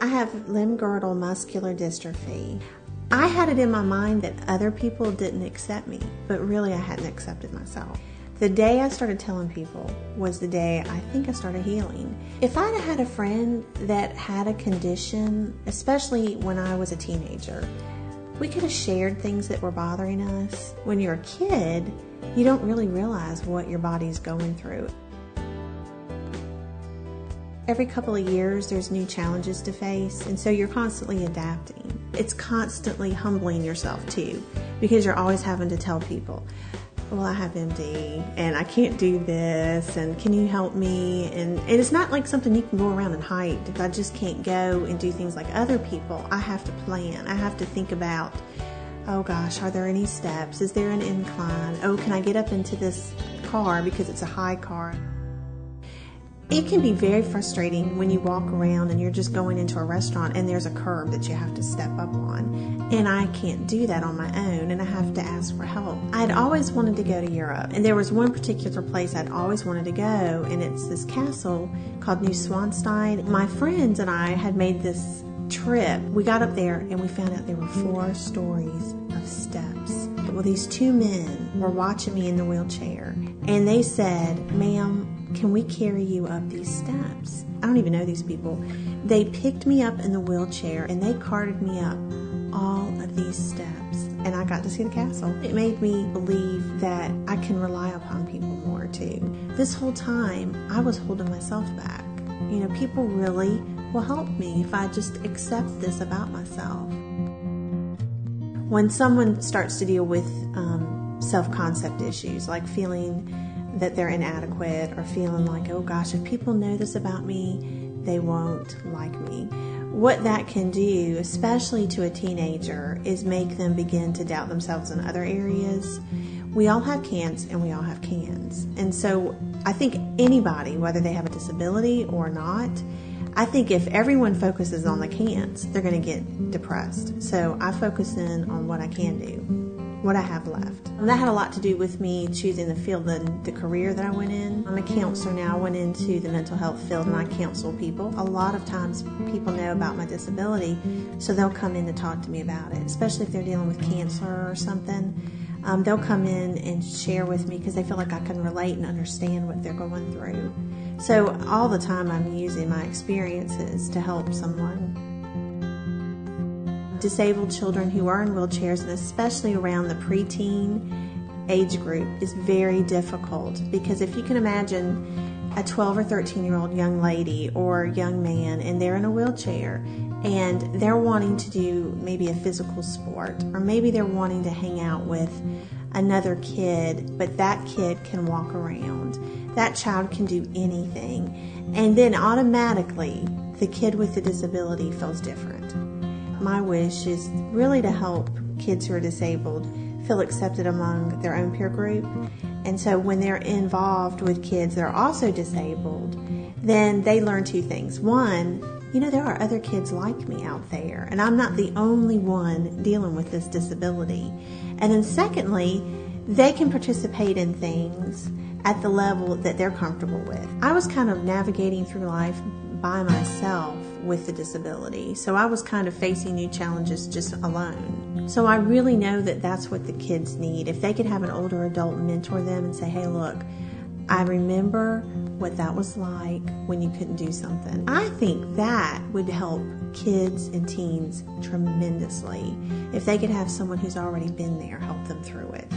I have limb-girdle muscular dystrophy. I had it in my mind that other people didn't accept me, but really I hadn't accepted myself. The day I started telling people was the day I think I started healing. If I'd have had a friend that had a condition, especially when I was a teenager, we could have shared things that were bothering us. When you're a kid, you don't really realize what your body's going through. Every couple of years, there's new challenges to face, and so you're constantly adapting. It's constantly humbling yourself too, because you're always having to tell people, well, I have MD, and I can't do this, and can you help me? And it's not like something you can go around and hide. If I just can't go and do things like other people, I have to plan. I have to think about, oh gosh, are there any steps? Is there an incline? Oh, can I get up into this car because it's a high car? It can be very frustrating when you walk around and you're just going into a restaurant and there's a curb that you have to step up on. And I can't do that on my own, and I have to ask for help. I'd always wanted to go to Europe, and there was one particular place I'd always wanted to go, and it's this castle called Neuschwanstein. My friends and I had made this trip. We got up there and we found out there were 4 stories of steps. Well, these 2 men were watching me in the wheelchair, and they said, "Ma'am, can we carry you up these steps?" I don't even know these people. They picked me up in the wheelchair and they carted me up all of these steps, and I got to see the castle. It made me believe that I can rely upon people more too. This whole time, I was holding myself back. You know, people really will help me if I just accept this about myself. When someone starts to deal with self-concept issues, like feeling that they're inadequate or feeling like, oh gosh, if people know this about me, they won't like me. What that can do, especially to a teenager, is make them begin to doubt themselves in other areas. We all have can'ts and we all have cans. And so I think anybody, whether they have a disability or not, I think if everyone focuses on the can'ts, they're going to get depressed. So I focus in on what I can do, what I have left. And that had a lot to do with me choosing the field, the career that I went in. I'm a counselor now. I went into the mental health field and I counsel people. A lot of times people know about my disability, so they'll come in to talk to me about it, especially if they're dealing with cancer or something. They'll come in and share with me because they feel like I can relate and understand what they're going through. So all the time I'm using my experiences to help someone. Disabled children who are in wheelchairs, and especially around the preteen age group, is very difficult, because if you can imagine a 12 or 13-year-old young lady or young man, and they're in a wheelchair and they're wanting to do maybe a physical sport, or maybe they're wanting to hang out with another kid, but that kid can walk around. That child can do anything, and then automatically the kid with the disability feels different. My wish is really to help kids who are disabled feel accepted among their own peer group. And so when they're involved with kids that are also disabled, then they learn 2 things. One, you know, there are other kids like me out there, and I'm not the only one dealing with this disability. And then secondly, they can participate in things at the level that they're comfortable with. I was kind of navigating through life by myself with the disability, so I was kind of facing new challenges just alone. So I really know that that's what the kids need. If they could have an older adult mentor them and say, hey, look, I remember what that was like when you couldn't do something. I think that would help kids and teens tremendously if they could have someone who's already been there help them through it.